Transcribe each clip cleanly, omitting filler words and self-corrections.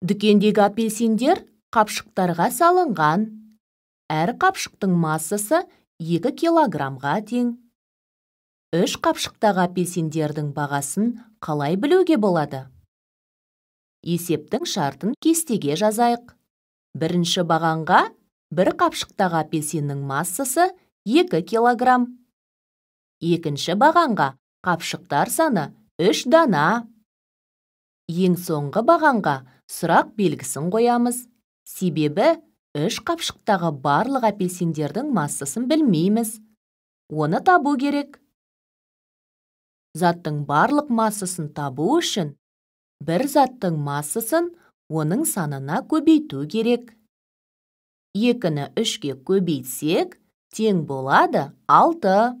Дүкендегі апельсиндер қапшықтарға салынған. Әр қапшықтың массасы 2 килограммға тең. 3 қапшықтағы апельсиндердің бағасын қалай білуге болады? Есептің шартын кестеге жазайық. Бірінші бағанға 1 қапшықтағы апельсиннің массасы 2 килограмм. Екінші бағанға қапшықтар саны 3 дана. Ең соңғы бағанға сұрақ белгісін қоямыз. Себебі 3 қапшықтағы барлық апельсиндердің массасын білмейміз. Оны табу керек. Заттың барлық массасын табу үшін бір заттың массасын оның санына көбейту керек. 2-ні 3-ке көбейтсек, тең болады 6.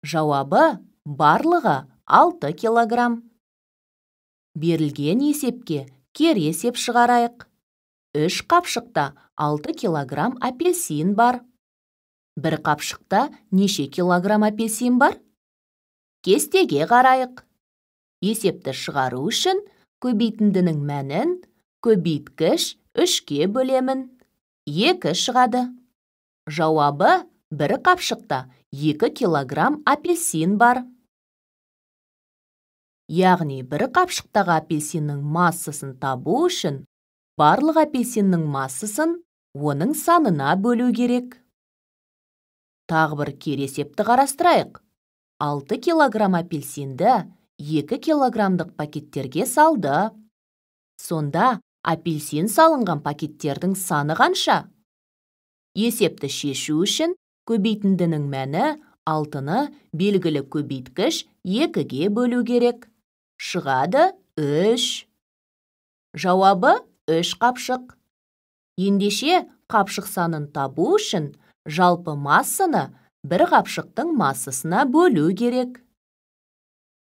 Жауабы барлығы 6 килограмм. Берілген есепке кері есеп шығарайық. 3 қапшықта 6 килограмм апельсин бар. 1 қапшықта неше килограмм апельсин бар? Кестеге қарайық. Есепті шығару үшін көбейтіндінің мәнін көбейткіш 3-ке бөлемін. 2 шығады. Жауабы 1 қапшықта 2 килограмм апельсин бар. Яғни 1 қапшықтағы апельсиннің массасын табу үшін барлық апельсиннің массасын оның санына бөлу керек. Тағы бір кері есепті қарастырайық. 6 килограмм апельсинді 2 килограммдық пакеттерге салды. Сонда апельсин салынған пакеттердің саны қанша? Есепті шешу үшін көбейтіндінің мәні 6-ны белгілі көбейткіш 2-ге бөлу керек. Шығады 3. Жауабы 3 қапшық. Ендеше қапшық санын табу үшін жалпы массаны бір қапшықтың массасына бөлу керек.